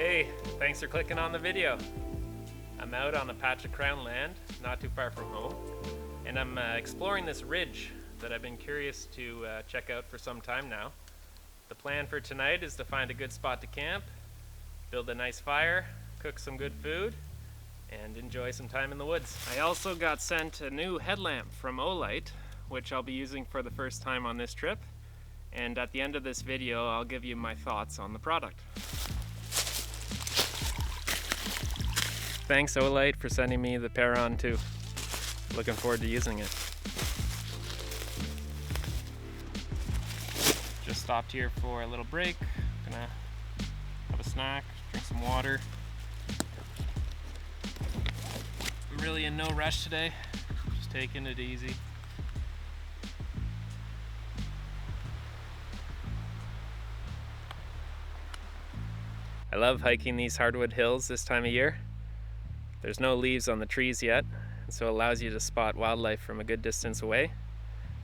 Hey, thanks for clicking on the video. I'm out on a patch of crown land, not too far from home, and I'm exploring this ridge that I've been curious to check out for some time now. The plan for tonight is to find a good spot to camp, build a nice fire, cook some good food, and enjoy some time in the woods. I also got sent a new headlamp from Olight, which I'll be using for the first time on this trip, and at the end of this video I'll give you my thoughts on the product. Thanks Olight for sending me the Perron too. Looking forward to using it. Just stopped here for a little break. Gonna have a snack, drink some water. I'm really in no rush today, just taking it easy. I love hiking these hardwood hills this time of year. There's no leaves on the trees yet, so it allows you to spot wildlife from a good distance away.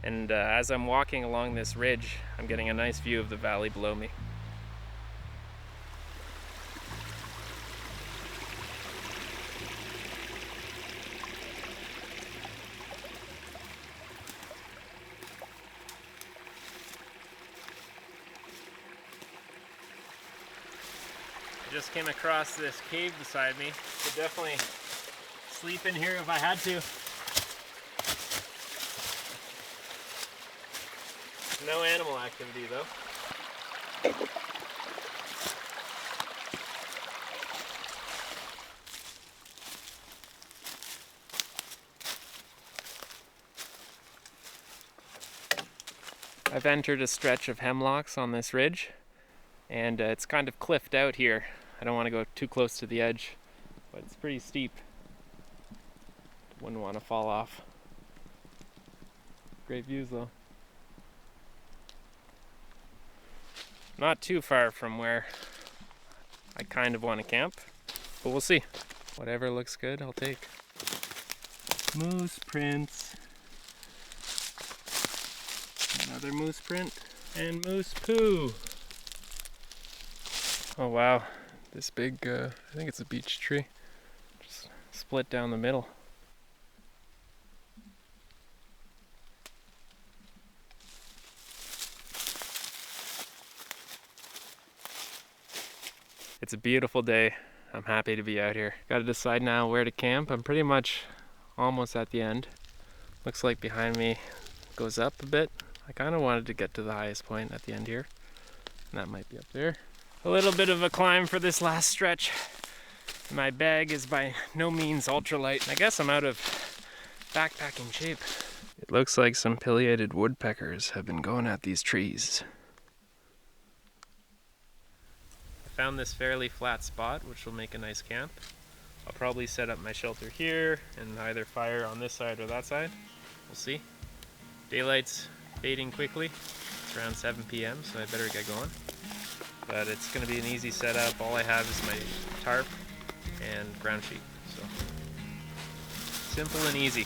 And as I'm walking along this ridge, I'm getting a nice view of the valley below me. I just came across this cave beside me. Could definitely sleep in here if I had to. No animal activity though. I've entered a stretch of hemlocks on this ridge, and it's kind of cliffed out here. I don't want to go too close to the edge, but it's pretty steep. Wouldn't want to fall off. Great views though. Not too far from where I kind of want to camp, but we'll see. Whatever looks good, I'll take. Moose prints. Another moose print. And moose poo. Oh wow, this big, I think it's a beech tree. Just split down the middle. It's a beautiful day. I'm happy to be out here. Got to decide now where to camp. I'm pretty much almost at the end. Looks like behind me goes up a bit. I kind of wanted to get to the highest point at the end here. And that might be up there. A little bit of a climb for this last stretch. My bag is by no means ultralight. I guess I'm out of backpacking shape. It looks like some pileated woodpeckers have been going at these trees. I found this fairly flat spot, which will make a nice camp. I'll probably set up my shelter here and either fire on this side or that side. We'll see. Daylight's fading quickly. It's around 7 p.m. so I better get going. But it's going to be an easy setup. All I have is my tarp and ground sheet. So simple and easy.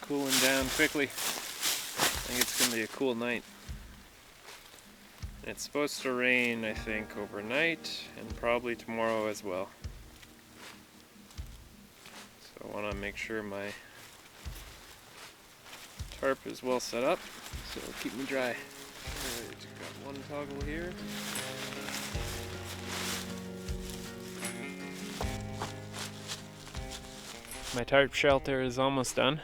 Cooling down quickly. I think it's going to be a cool night. It's supposed to rain, I think, overnight and probably tomorrow as well. So I want to make sure my tarp is well set up so it'll keep me dry. Alright, got one toggle here. My tarp shelter is almost done.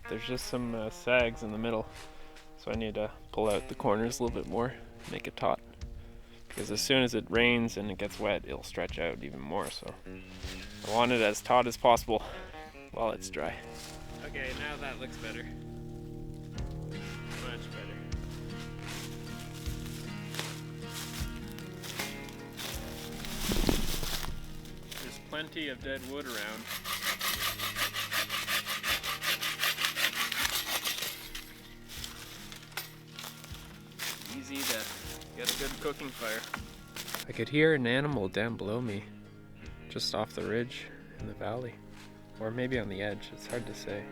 There's just some sags in the middle, so I need to pull out the corners a little bit more, make it taut. Because as soon as it rains and it gets wet, it'll stretch out even more, so I want it as taut as possible while it's dry. Okay, now that looks better. Much better. There's plenty of dead wood around. easy to get a good cooking fire. I could hear an animal down below me, just off the ridge in the valley, or maybe on the edge, it's hard to say.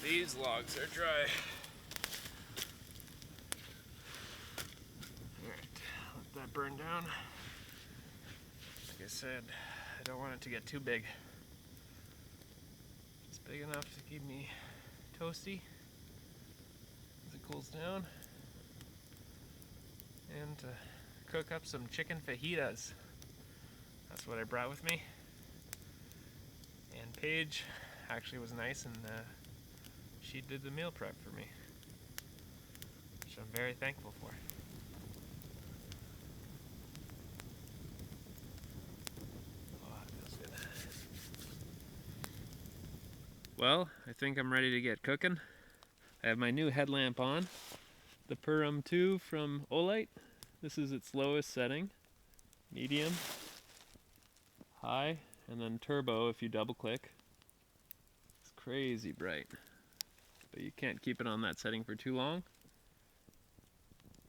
These logs are dry. Alright, let that burn down. Like I said, I don't want it to get too big. Just big enough to keep me toasty as it cools down. And to cook up some chicken fajitas. That's what I brought with me. And Paige actually was nice and she did the meal prep for me, which I'm very thankful for. Oh, that feels good. Well, I think I'm ready to get cooking. I have my new headlamp on, the Purim 2 from Olight. This is its lowest setting, medium, high, and then turbo if you double click. It's crazy bright. But you can't keep it on that setting for too long.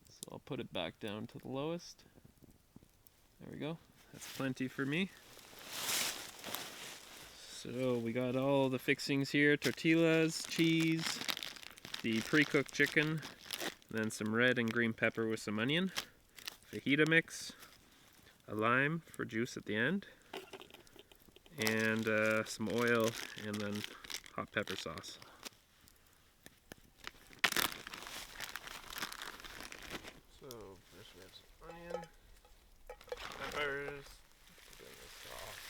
So I'll put it back down to the lowest. There we go. That's plenty for me. So we got all the fixings here. Tortillas, cheese, the pre-cooked chicken, and then some red and green pepper with some onion, fajita mix, a lime for juice at the end, and some oil, and then hot pepper sauce. So first we have some onion, peppers, put in the sauce.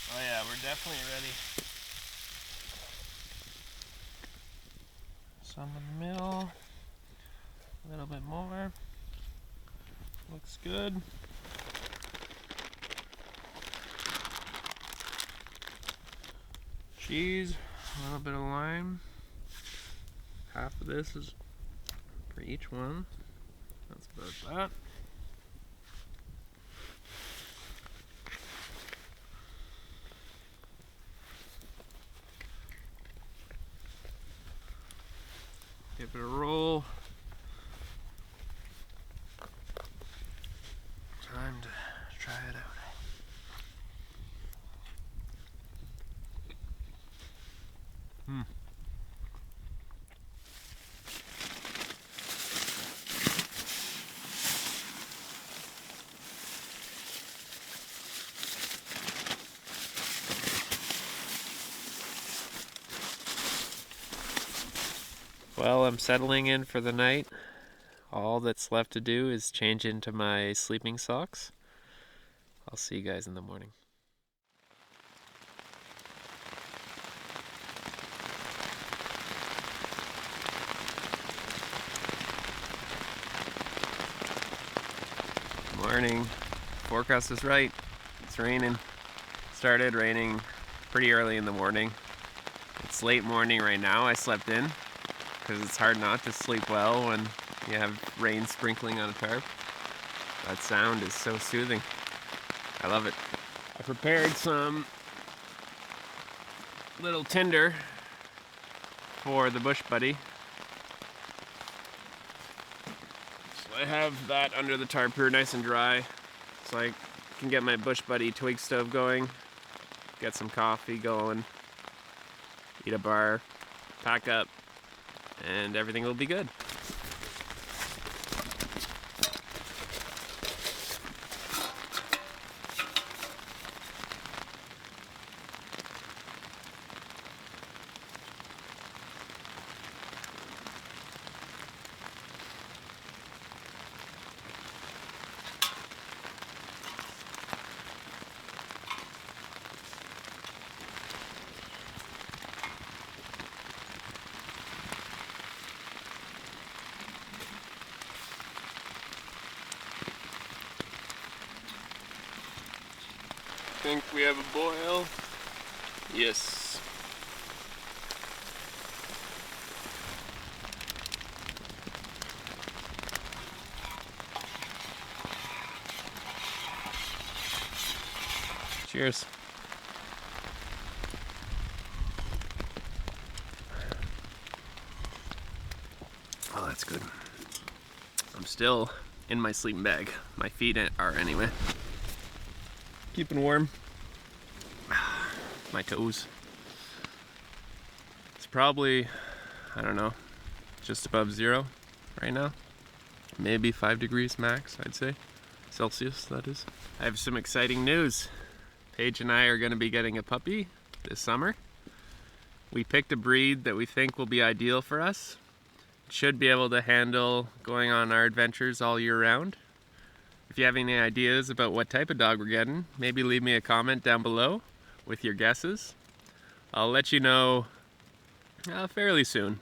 Oh yeah, we're definitely ready. Some in the middle, a little bit more. Looks good. Cheese, a little bit of lime. Half of this is for each one. That's about that. Give it a roll. Time to try it out. Well, I'm settling in for the night. All that's left to do is change into my sleeping socks. I'll see you guys in the morning. Morning. Forecast is right. It's raining. Started raining pretty early in the morning. It's late morning right now. I slept in because it's hard not to sleep well when you have rain sprinkling on a tarp. That sound is so soothing. I love it. I prepared some little tinder for the bush buddy. So I have that under the tarp here nice and dry so I can get my bush buddy twig stove going, get some coffee going, eat a bar, pack up, and everything will be good. Think we have a boil? Yes. Cheers. Oh, that's good. I'm still in my sleeping bag. My feet are anyway. Keeping warm. My toes. It's probably, I don't know, just above 0 right now. Maybe 5 degrees max, I'd say. Celsius, that is. I have some exciting news. Paige and I are going to be getting a puppy this summer. We picked a breed that we think will be ideal for us. It should be able to handle going on our adventures all year round. If you have any ideas about what type of dog we're getting, maybe leave me a comment down below with your guesses. I'll let you know fairly soon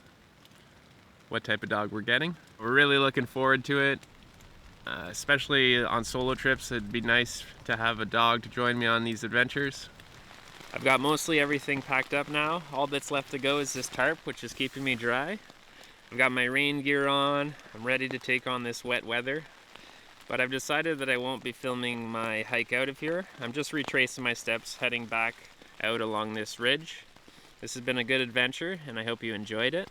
what type of dog we're getting. We're really looking forward to it, especially on solo trips. It'd be nice to have a dog to join me on these adventures. I've got mostly everything packed up now. All that's left to go is this tarp, which is keeping me dry. I've got my rain gear on. I'm ready to take on this wet weather. But I've decided that I won't be filming my hike out of here. I'm just retracing my steps, heading back out along this ridge. This has been a good adventure, and I hope you enjoyed it.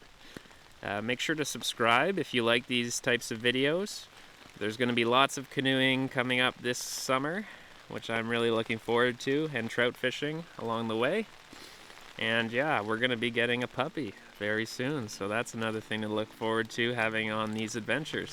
Make sure to subscribe if you like these types of videos. There's going to be lots of canoeing coming up this summer, which I'm really looking forward to, and trout fishing along the way. And yeah, we're going to be getting a puppy very soon, so that's another thing to look forward to having on these adventures.